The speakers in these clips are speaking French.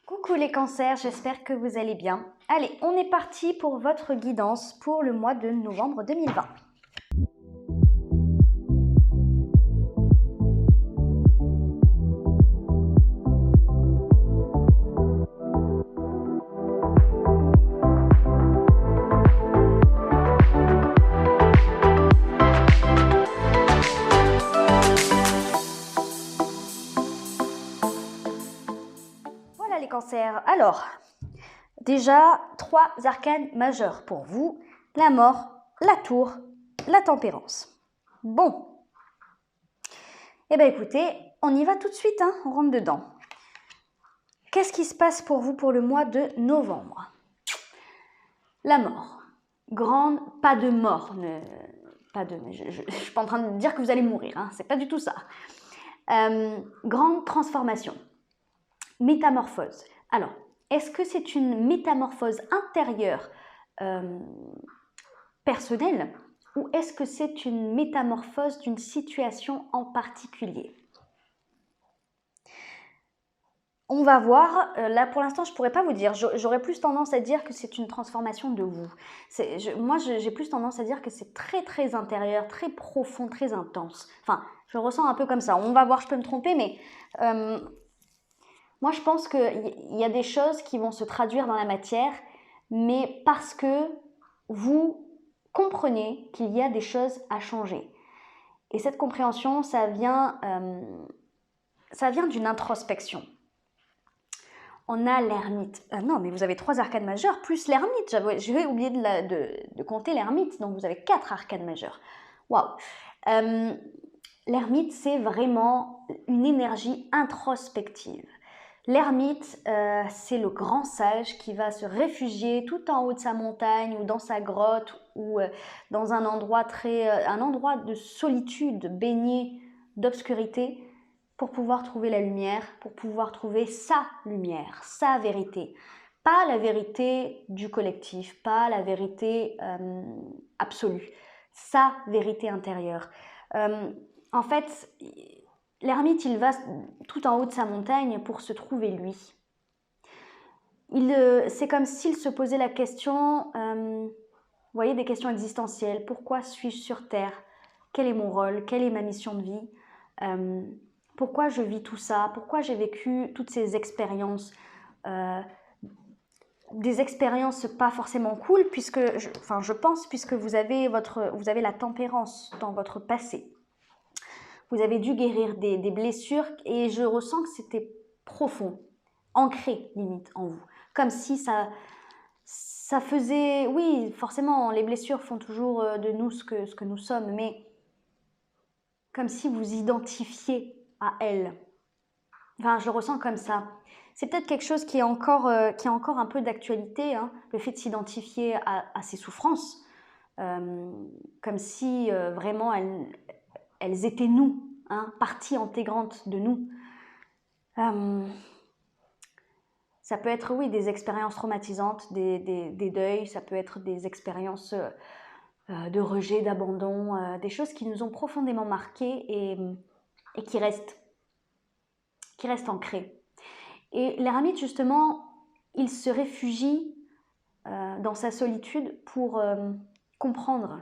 Coucou les cancers, j'espère que vous allez bien. Allez, on est parti pour votre guidance pour le mois de novembre 2020. Voilà les cancers. Alors, déjà, 3 arcanes majeurs pour vous. La mort, la tour, la tempérance. Bon. Eh bien écoutez, on y va tout de suite, hein, on rentre dedans. Qu'est-ce qui se passe pour vous pour le mois de novembre? La mort. Grande, pas de mort. Je ne suis pas en train de dire que vous allez mourir, hein, c'est pas du tout ça. Grande transformation. Métamorphose. Alors, est-ce que c'est une métamorphose intérieure personnelle ou est-ce que c'est une métamorphose d'une situation en particulier? On va voir, là pour l'instant je ne pourrais pas vous dire, j'aurais plus tendance à dire que c'est une transformation de vous. Moi j'ai plus tendance à dire que c'est très très intérieur, très profond, très intense. Enfin, je le ressens un peu comme ça, on va voir, je peux me tromper, mais moi je pense qu'il y a des choses qui vont se traduire dans la matière, mais parce que vous comprenez qu'il y a des choses à changer. Et cette compréhension, ça vient d'une introspection. On a l'ermite. Non, mais vous avez 3 arcanes majeures plus l'ermite. J'avais oublié de compter l'ermite. Donc vous avez 4 arcanes majeures. Waouh. L'ermite, c'est vraiment une énergie introspective. L'ermite, c'est le grand sage qui va se réfugier tout en haut de sa montagne ou dans sa grotte ou dans un endroit de solitude baigné d'obscurité, pour pouvoir trouver la lumière, pour pouvoir trouver sa lumière, sa vérité. Pas la vérité du collectif, pas la vérité absolue, sa vérité intérieure. En fait, l'ermite, il va tout en haut de sa montagne pour se trouver lui. C'est comme s'il se posait la question, vous voyez, des questions existentielles. Pourquoi suis-je sur Terre? Quel est mon rôle? Quelle est ma mission de vie? Pourquoi je vis tout ça? Pourquoi j'ai vécu toutes ces expériences? Des expériences pas forcément cool, je pense, puisque vous avez la tempérance dans votre passé. Vous avez dû guérir des blessures et je ressens que c'était profond, ancré limite en vous. Comme si ça faisait... Oui, forcément, les blessures font toujours de nous ce que nous sommes, mais comme si vous identifiez à elles. Enfin, je le ressens comme ça. C'est peut-être quelque chose qui est encore un peu d'actualité, hein, le fait de s'identifier à ces souffrances, comme si vraiment elles étaient nous, hein, partie intégrante de nous. Ça peut être, oui, des expériences traumatisantes, des deuils, ça peut être des expériences de rejet, d'abandon, des choses qui nous ont profondément marquées et qui restent ancrées. Et l'ermite, justement, il se réfugie dans sa solitude pour comprendre,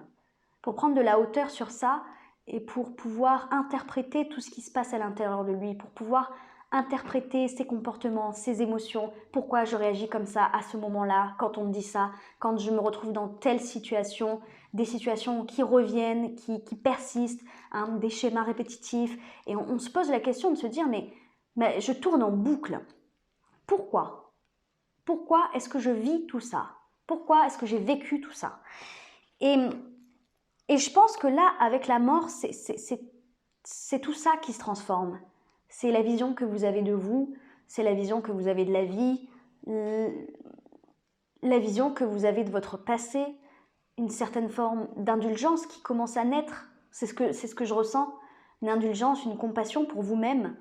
pour prendre de la hauteur sur ça et pour pouvoir interpréter tout ce qui se passe à l'intérieur de lui, pour pouvoir interpréter ses comportements, ses émotions, pourquoi je réagis comme ça à ce moment-là, quand on me dit ça, quand je me retrouve dans telle situation, des situations qui reviennent, qui persistent, hein, des schémas répétitifs. Et on se pose la question de se dire, mais je tourne en boucle. Pourquoi? Pourquoi est-ce que je vis tout ça? Pourquoi est-ce que j'ai vécu tout ça? Et je pense que là, avec la mort, c'est tout ça qui se transforme. C'est la vision que vous avez de vous, c'est la vision que vous avez de la vie, la vision que vous avez de votre passé, une certaine forme d'indulgence qui commence à naître. C'est ce que je ressens. Une indulgence, une compassion pour vous-même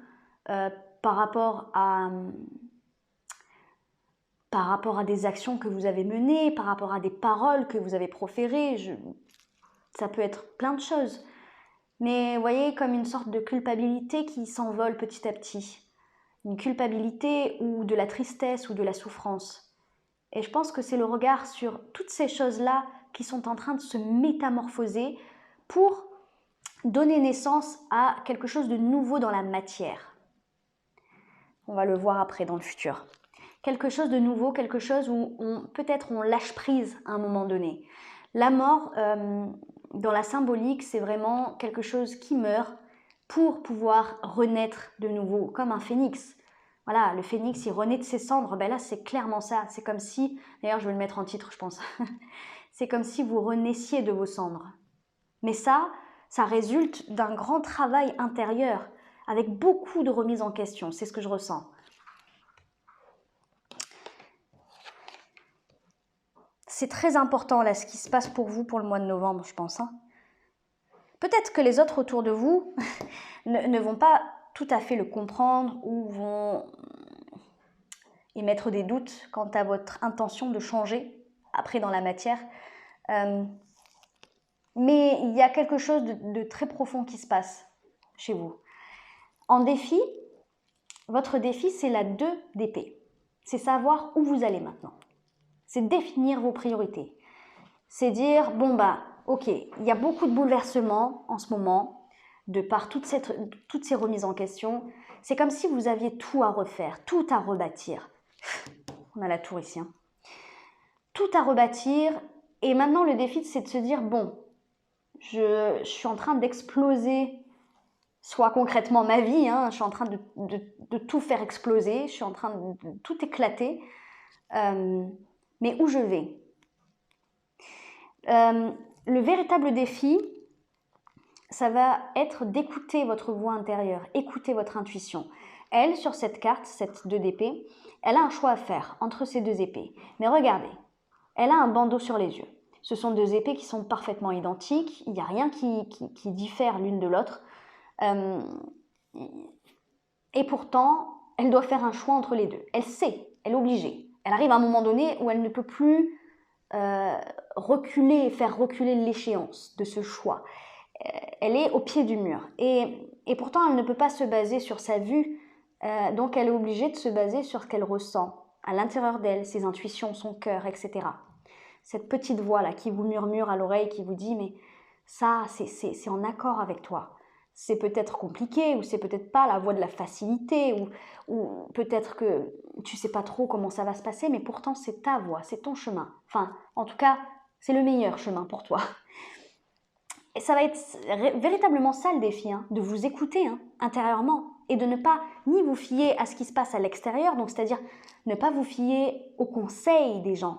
par rapport à des actions que vous avez menées, par rapport à des paroles que vous avez proférées. Ça peut être plein de choses. Mais vous voyez, comme une sorte de culpabilité qui s'envole petit à petit. une culpabilité ou de la tristesse ou de la souffrance. Et je pense que c'est le regard sur toutes ces choses-là qui sont en train de se métamorphoser pour donner naissance à quelque chose de nouveau dans la matière. On va le voir après dans le futur. Quelque chose de nouveau, quelque chose où peut-être on lâche prise à un moment donné. La mort, dans la symbolique, c'est vraiment quelque chose qui meurt pour pouvoir renaître de nouveau, comme un phénix. Voilà, le phénix, il renaît de ses cendres. Ben là, c'est clairement ça. C'est comme si, d'ailleurs, je vais le mettre en titre, je pense. C'est comme si vous renaissiez de vos cendres. Mais ça résulte d'un grand travail intérieur, avec beaucoup de remise en question. C'est ce que je ressens. C'est très important là ce qui se passe pour vous pour le mois de novembre, je pense. Peut-être que les autres autour de vous ne vont pas tout à fait le comprendre ou vont émettre des doutes quant à votre intention de changer après dans la matière. Mais il y a quelque chose de très profond qui se passe chez vous. En défi, votre défi, c'est la 2 d'épée. C'est savoir où vous allez maintenant. C'est définir vos priorités. C'est dire, bon ok, il y a beaucoup de bouleversements en ce moment, de par toutes ces remises en question. C'est comme si vous aviez tout à refaire, tout à rebâtir. On a la tour ici. Tout à rebâtir. Et maintenant, le défi, c'est de se dire, bon, je suis en train d'exploser, soit concrètement ma vie, je suis en train de tout faire exploser, je suis en train de tout éclater. Mais où je vais ? Le véritable défi, ça va être d'écouter votre voix intérieure, écouter votre intuition. Elle, sur cette carte, cette 2 d'épée, elle a un choix à faire entre ces 2 épées. Mais regardez, elle a un bandeau sur les yeux. Ce sont 2 épées qui sont parfaitement identiques, il n'y a rien qui diffère l'une de l'autre. Et pourtant, elle doit faire un choix entre les deux. Elle sait, elle est obligée. Elle arrive à un moment donné où elle ne peut plus reculer et faire reculer l'échéance de ce choix. Elle est au pied du mur. Et pourtant, elle ne peut pas se baser sur sa vue, donc elle est obligée de se baser sur ce qu'elle ressent à l'intérieur d'elle, ses intuitions, son cœur, etc. Cette petite voix-là qui vous murmure à l'oreille, qui vous dit « mais ça, c'est en accord avec toi ». C'est peut-être compliqué, ou c'est peut-être pas la voie de la facilité, ou peut-être que tu sais pas trop comment ça va se passer, mais pourtant c'est ta voie, c'est ton chemin. Enfin, en tout cas, c'est le meilleur chemin pour toi. Et ça va être véritablement ça le défi, de vous écouter intérieurement et de ne pas ni vous fier à ce qui se passe à l'extérieur, donc c'est-à-dire ne pas vous fier aux conseils des gens.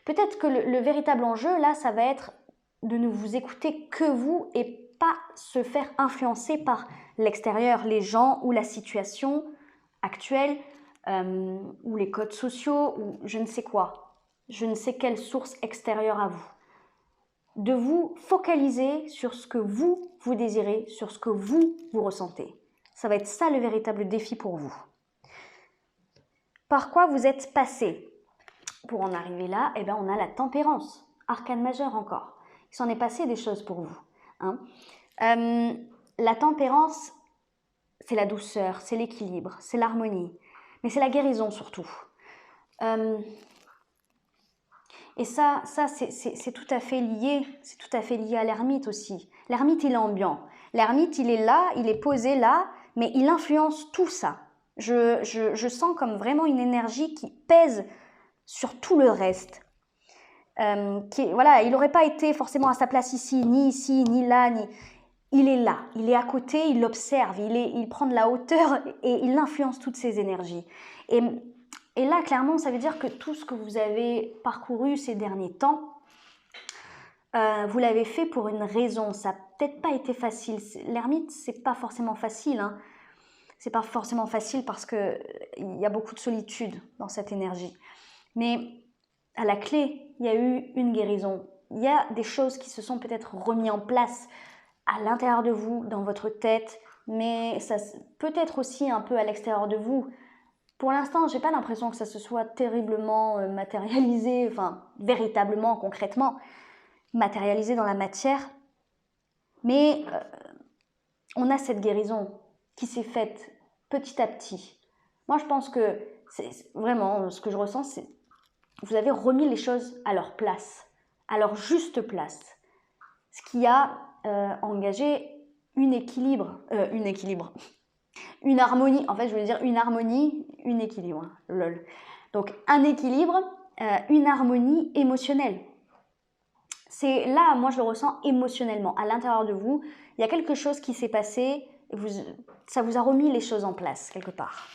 Peut-être que le véritable enjeu, là, ça va être de ne vous écouter que vous et pas se faire influencer par l'extérieur, les gens ou la situation actuelle, ou les codes sociaux, ou je ne sais quoi. Je ne sais quelle source extérieure à vous. De vous focaliser sur ce que vous désirez, sur ce que vous ressentez. Ça va être ça le véritable défi pour vous. Par quoi vous êtes passé ? Pour en arriver là, on a la tempérance, arcane majeure encore. Il s'en est passé des choses pour vous. La tempérance, c'est la douceur, c'est l'équilibre, c'est l'harmonie, mais c'est la guérison surtout. Et ça c'est tout à fait lié, à l'ermite aussi. L'ermite, il est ambiant. L'ermite, il est là, il est posé là, mais il influence tout ça. Je sens comme vraiment une énergie qui pèse sur tout le reste. Il n'aurait pas été forcément à sa place ici, ni là, il est là, il est à côté, il l'observe, il prend de la hauteur et il influence toutes ces énergies. Et là, clairement, ça veut dire que tout ce que vous avez parcouru ces derniers temps, vous l'avez fait pour une raison. Ça n'a peut-être pas été facile. L'ermite, c'est pas forcément facile. C'est pas forcément facile parce qu'il y a beaucoup de solitude dans cette énergie. Mais à la clé, il y a eu une guérison. Il y a des choses qui se sont peut-être remises en place à l'intérieur de vous, dans votre tête, mais ça peut être aussi un peu à l'extérieur de vous. Pour l'instant, j'ai pas l'impression que ça se soit terriblement matérialisé, enfin véritablement, concrètement, matérialisé dans la matière. Mais on a cette guérison qui s'est faite petit à petit, Moi, je pense que vraiment ce que je ressens, c'est vous avez remis les choses à leur place, à leur juste place. Ce qui a engagé une harmonie. En fait, je voulais dire une harmonie, une équilibre. Lol. Donc, un équilibre, une harmonie émotionnelle. C'est là, moi, je le ressens émotionnellement. À l'intérieur de vous, il y a quelque chose qui s'est passé, et ça vous a remis les choses en place, quelque part.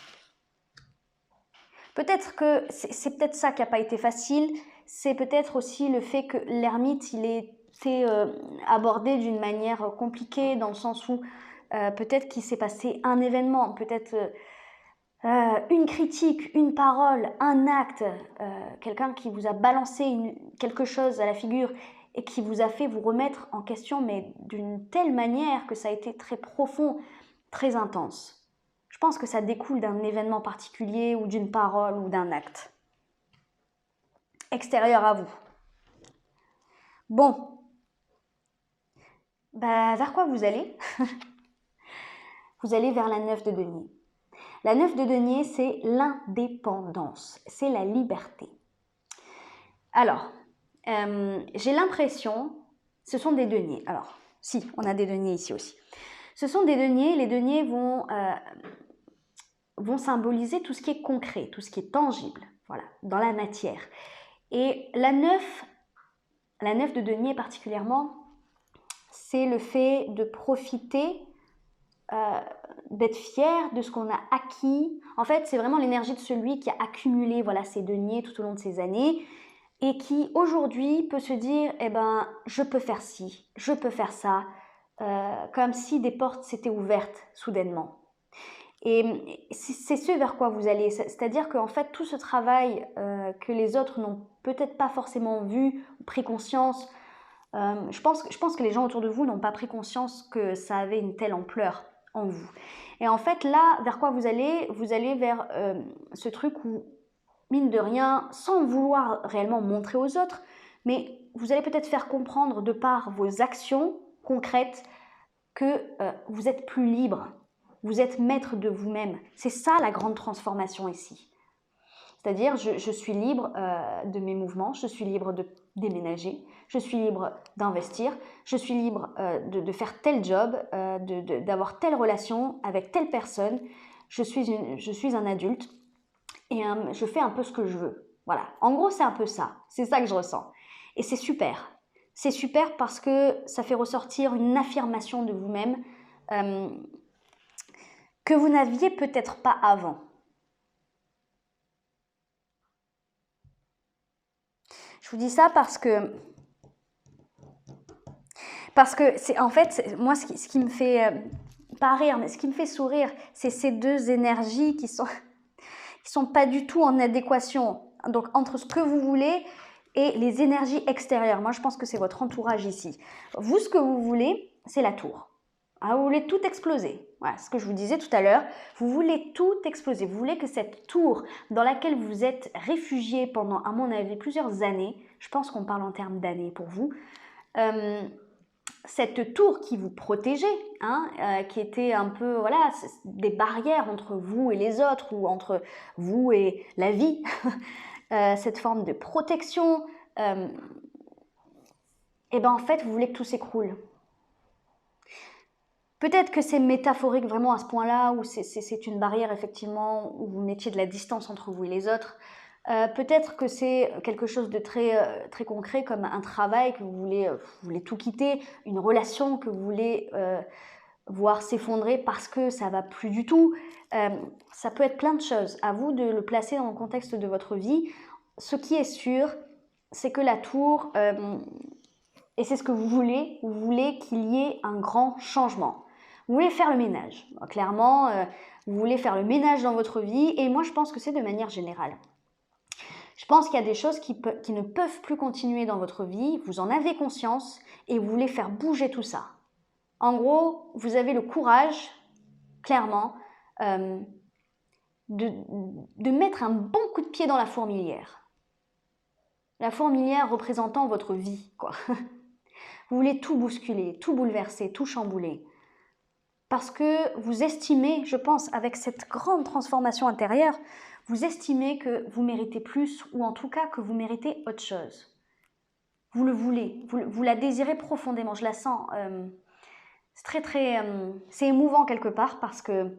Peut-être que c'est peut-être ça qui n'a pas été facile, c'est peut-être aussi le fait que l'ermite, il est été abordé d'une manière compliquée, dans le sens où peut-être qu'il s'est passé un événement, peut-être une critique, une parole, un acte, quelqu'un qui vous a balancé quelque chose à la figure et qui vous a fait vous remettre en question, mais d'une telle manière que ça a été très profond, très intense. Je pense que ça découle d'un événement particulier ou d'une parole ou d'un acte extérieur à vous. Bon, vers quoi vous allez? Vous allez vers la 9 de denier. La 9 de denier, c'est l'indépendance, c'est la liberté. Alors, j'ai l'impression, ce sont des deniers. Alors, si, on a des deniers ici aussi. Ce sont des deniers, les deniers vont symboliser tout ce qui est concret, tout ce qui est tangible, voilà, dans la matière. Et la 9 de denier particulièrement, c'est le fait de profiter, d'être fier de ce qu'on a acquis. En fait, c'est vraiment l'énergie de celui qui a accumulé voilà, ses deniers tout au long de ces années et qui aujourd'hui peut se dire, eh ben, je peux faire ci, je peux faire ça, comme si des portes s'étaient ouvertes soudainement. Et c'est ce vers quoi vous allez, c'est-à-dire qu'en fait tout ce travail que les autres n'ont peut-être pas forcément vu, pris conscience, je pense que les gens autour de vous n'ont pas pris conscience que ça avait une telle ampleur en vous. Et en fait là, vers quoi vous allez vers ce truc où, mine de rien, sans vouloir réellement montrer aux autres, mais vous allez peut-être faire comprendre de par vos actions concrètes que vous êtes plus libre. Vous êtes maître de vous-même. C'est ça la grande transformation ici. C'est-à-dire, je suis libre de mes mouvements, je suis libre de déménager, je suis libre d'investir, je suis libre de faire tel job, d'avoir telle relation avec telle personne. Je suis un adulte et je fais un peu ce que je veux. Voilà. En gros, c'est un peu ça. C'est ça que je ressens. Et c'est super. C'est super parce que ça fait ressortir une affirmation de vous-même que vous n'aviez peut-être pas avant. Je vous dis ça parce que c'est en fait, moi ce qui me fait pas rire, mais ce qui me fait sourire, c'est ces deux énergies qui sont pas du tout en adéquation. Donc entre ce que vous voulez et les énergies extérieures. Moi je pense que c'est votre entourage ici. Vous, ce que vous voulez, c'est la tour. Ah, vous voulez tout exploser. Voilà, ce que je vous disais tout à l'heure. Vous voulez tout exploser. Vous voulez que cette tour dans laquelle vous êtes réfugié pendant, à mon avis, plusieurs années, je pense qu'on parle en termes d'années pour vous, cette tour qui vous protégeait, qui était un peu voilà, des barrières entre vous et les autres ou entre vous et la vie, cette forme de protection, et ben en fait, vous voulez que tout s'écroule. Peut-être que c'est métaphorique vraiment à ce point-là, où c'est une barrière effectivement, où vous mettiez de la distance entre vous et les autres. Peut-être que c'est quelque chose de très, très concret, comme un travail que vous voulez tout quitter, une relation que vous voulez voir s'effondrer parce que ça va plus du tout. Ça peut être plein de choses. À vous de le placer dans le contexte de votre vie. Ce qui est sûr, c'est que la tour, et c'est ce que vous voulez qu'il y ait un grand changement. Vous voulez faire le ménage. Clairement, vous voulez faire le ménage dans votre vie, et moi je pense que c'est de manière générale. Je pense qu'il y a des choses qui ne peuvent plus continuer dans votre vie, vous en avez conscience, et vous voulez faire bouger tout ça. En gros, vous avez le courage, clairement, de mettre un bon coup de pied dans la fourmilière. La fourmilière représentant votre vie, quoi. Vous voulez tout bousculer, tout bouleverser, tout chambouler. parce que vous estimez, je pense, avec cette grande transformation intérieure, vous estimez que vous méritez plus, ou en tout cas que vous méritez autre chose. Vous le voulez, vous la désirez profondément, je la sens. C'est émouvant quelque part parce qu'on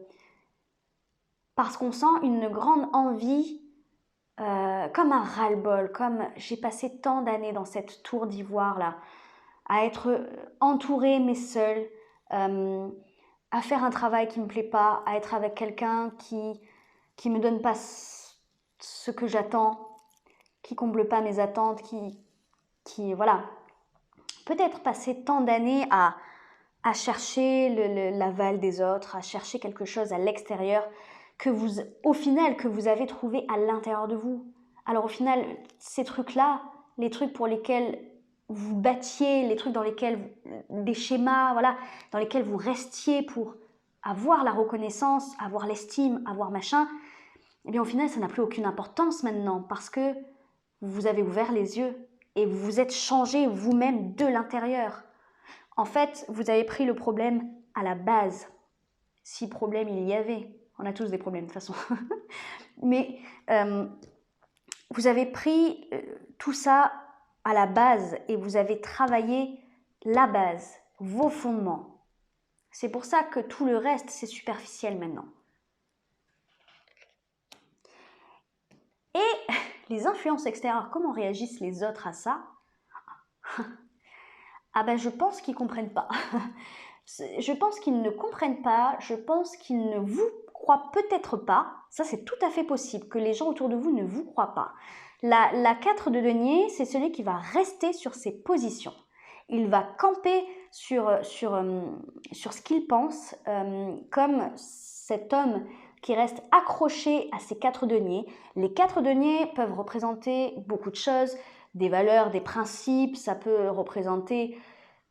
sent une grande envie, comme un ras-le-bol, comme j'ai passé tant d'années dans cette tour d'ivoire là, à être entourée mais seule, à faire un travail qui me plaît pas, à être avec quelqu'un qui me donne pas ce que j'attends, qui comble pas mes attentes, voilà. Peut-être passer tant d'années à chercher l'aval des autres, à chercher quelque chose à l'extérieur au final, que vous avez trouvé à l'intérieur de vous. Alors au final, ces trucs-là, les trucs pour lesquels vous battiez, les trucs dans lesquels, des schémas, voilà, dans lesquels vous restiez pour avoir la reconnaissance, avoir l'estime, avoir machin, eh bien au final, ça n'a plus aucune importance maintenant parce que vous avez ouvert les yeux et vous vous êtes changé vous-même de l'intérieur. En fait, vous avez pris le problème à la base, si problème il y avait. On a tous des problèmes de toute façon. Mais vous avez pris tout ça à la base et vous avez travaillé la base, vos fondements. C'est pour ça que tout le reste, c'est superficiel maintenant. Et les influences extérieures, comment réagissent les autres à ça? Ah ben je pense qu'ils ne comprennent pas. Je pense qu'ils ne comprennent pas, je pense qu'ils ne vous croient peut-être pas. Ça c'est tout à fait possible, que les gens autour de vous ne vous croient pas. La 4 de denier, c'est celui qui va rester sur ses positions. Il va camper sur ce qu'il pense, comme cet homme qui reste accroché à ses 4 deniers. Les 4 deniers peuvent représenter beaucoup de choses, des valeurs, des principes, ça peut représenter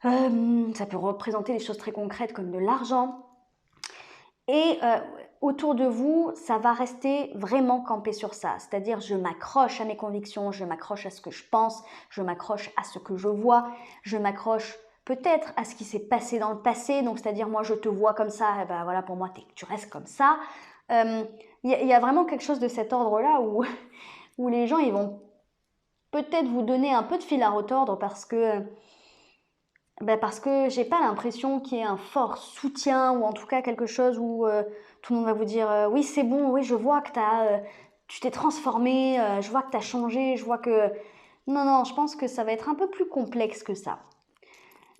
des choses très concrètes comme de l'argent. Et autour de vous, ça va rester vraiment campé sur ça. C'est-à-dire, je m'accroche à mes convictions, je m'accroche à ce que je pense, je m'accroche à ce que je vois, je m'accroche peut-être à ce qui s'est passé dans le passé. Donc, c'est-à-dire, moi, je te vois comme ça, et ben voilà, pour moi, tu restes comme ça. Y a vraiment quelque chose de cet ordre-là où les gens, ils vont peut-être vous donner un peu de fil à retordre parce que j'ai pas l'impression qu'il y ait un fort soutien ou en tout cas quelque chose où tout le monde va vous dire oui c'est bon, oui je vois que tu t'es transformé, je vois que tu as changé, je vois que... Non, je pense que ça va être un peu plus complexe que ça.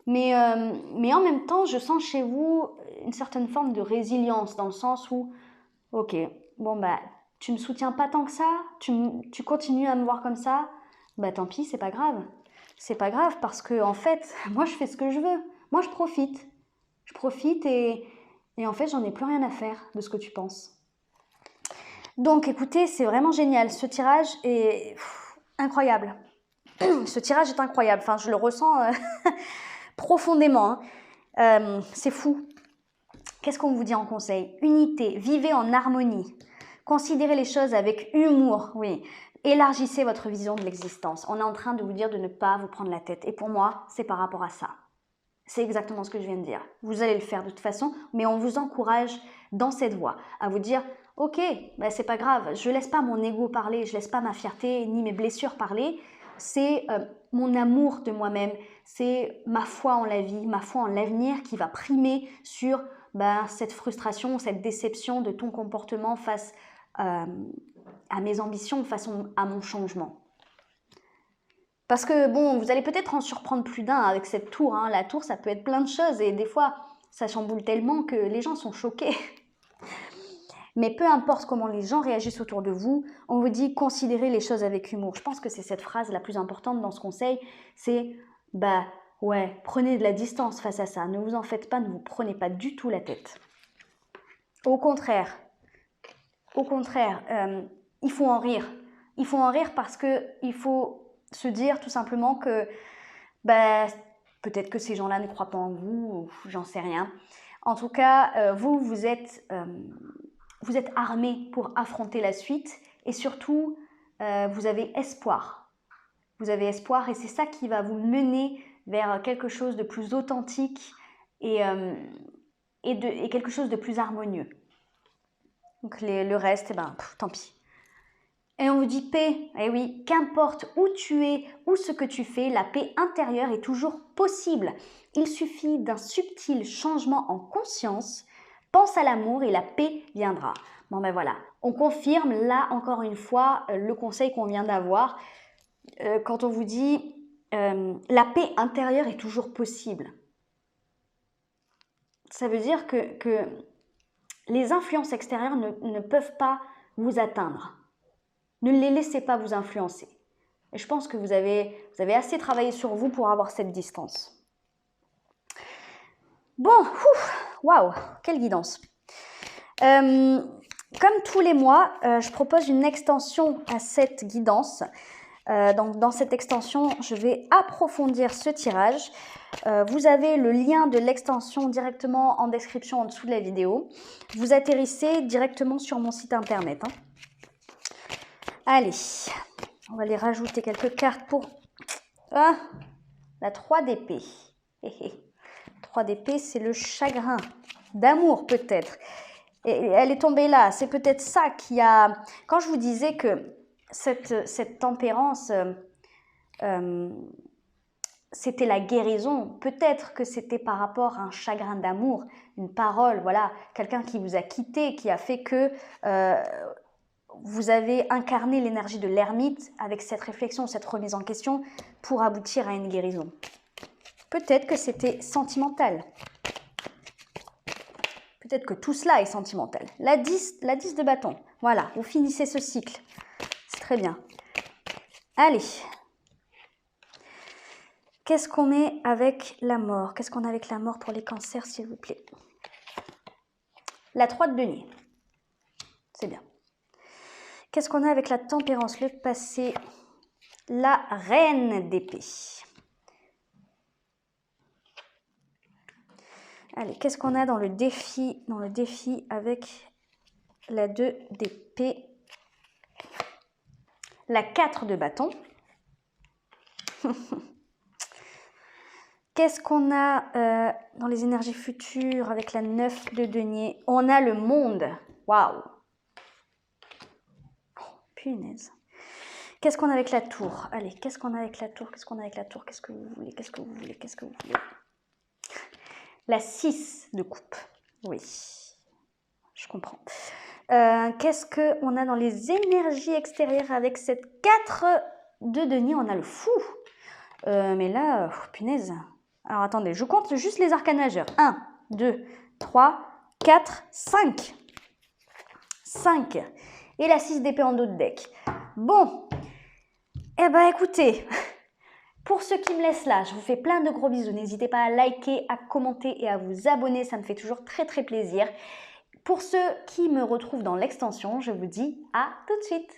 Mais en même temps, je sens chez vous une certaine forme de résilience dans le sens où, ok, bon bah tu me soutiens pas tant que ça, tu continues à me voir comme ça, bah tant pis, c'est pas grave. C'est pas grave parce que en fait, moi je fais ce que je veux. Moi je profite. Je profite et en fait j'en ai plus rien à faire de ce que tu penses. Donc écoutez, c'est vraiment génial. Ce tirage est incroyable. Ce tirage est incroyable. Enfin, je le ressens profondément. Hein. C'est fou. Qu'est-ce qu'on vous dit en conseil? Unité, vivez en harmonie. Considérez les choses avec humour, oui. Élargissez votre vision de l'existence. On est en train de vous dire de ne pas vous prendre la tête. Et pour moi, c'est par rapport à ça. C'est exactement ce que je viens de dire. Vous allez le faire de toute façon, mais on vous encourage dans cette voie à vous dire « Ok, bah c'est pas grave, je laisse pas mon ego parler, je laisse pas ma fierté ni mes blessures parler. C'est mon amour de moi-même, c'est ma foi en la vie, ma foi en l'avenir qui va primer sur cette frustration, cette déception de ton comportement face à mes ambitions, face à mon changement. » Parce que bon, vous allez peut-être en surprendre plus d'un avec cette tour. Hein. La tour, ça peut être plein de choses et des fois, ça chamboule tellement que les gens sont choqués. Mais peu importe comment les gens réagissent autour de vous, on vous dit considérez les choses avec humour. Je pense que c'est cette phrase la plus importante dans ce conseil, c'est ouais, prenez de la distance face à ça. Ne vous en faites pas, ne vous prenez pas du tout la tête. Au contraire, il faut en rire. Il faut en rire parce que il faut se dire tout simplement que peut-être que ces gens-là ne croient pas en vous, ou j'en sais rien. En tout cas, vous êtes armés pour affronter la suite et surtout, vous avez espoir. Vous avez espoir et c'est ça qui va vous mener vers quelque chose de plus authentique et et quelque chose de plus harmonieux. Donc le reste, tant pis. Et on vous dit paix. Eh oui, qu'importe où tu es, ou ce que tu fais, la paix intérieure est toujours possible. Il suffit d'un subtil changement en conscience. Pense à l'amour et la paix viendra. Bon ben voilà, on confirme là encore une fois le conseil qu'on vient d'avoir. Quand on vous dit la paix intérieure est toujours possible. Ça veut dire que les influences extérieures ne peuvent pas vous atteindre. Ne les laissez pas vous influencer. Et je pense que vous avez assez travaillé sur vous pour avoir cette distance. Bon, waouh, quelle guidance. Comme tous les mois, je propose une extension à cette guidance. Donc dans cette extension, je vais approfondir ce tirage. Vous avez le lien de l'extension directement en description en dessous de la vidéo. Vous atterrissez directement sur mon site internet. Allez, on va aller rajouter quelques cartes pour la 3 d'épée. 3 d'épée, c'est le chagrin d'amour peut-être. Et elle est tombée là. C'est peut-être ça qui a... Quand je vous disais que cette tempérance, c'était la guérison, peut-être que c'était par rapport à un chagrin d'amour, une parole, voilà, quelqu'un qui vous a quitté, qui a fait que... vous avez incarné l'énergie de l'ermite avec cette réflexion, cette remise en question pour aboutir à une guérison. Peut-être que c'était sentimental. Peut-être que tout cela est sentimental. La 10 de bâton. Voilà, vous finissez ce cycle. C'est très bien. Allez. Qu'est-ce qu'on met avec la mort? Qu'est-ce qu'on a avec la mort pour les cancers, s'il vous plaît? La 3 de denier. C'est bien. Qu'est-ce qu'on a avec la tempérance, le passé? La reine d'épée. Allez, qu'est-ce qu'on a dans le défi avec la 2 d'épée? La 4 de bâton. Qu'est-ce qu'on a dans les énergies futures avec la 9 de denier? On a le monde. Waouh! Punaise. Qu'est-ce qu'on a avec la tour? Allez, qu'est-ce qu'on a avec la tour? Qu'est-ce qu'on a avec la tour? Qu'est-ce que vous voulez? Qu'est-ce que vous voulez? Qu'est-ce que vous voulez? La 6 de coupe. Oui, je comprends. Qu'est-ce qu'on a dans les énergies extérieures avec cette 4 de denier? On a le fou. Mais là, punaise. Alors attendez, je compte juste les arcanes majeures. 1, 2, 3, 4, 5. 5. Et la 6 d'épée en dos de deck. Bon, eh ben écoutez, pour ceux qui me laissent là, je vous fais plein de gros bisous. N'hésitez pas à liker, à commenter et à vous abonner, ça me fait toujours très très plaisir. Pour ceux qui me retrouvent dans l'extension, je vous dis à tout de suite.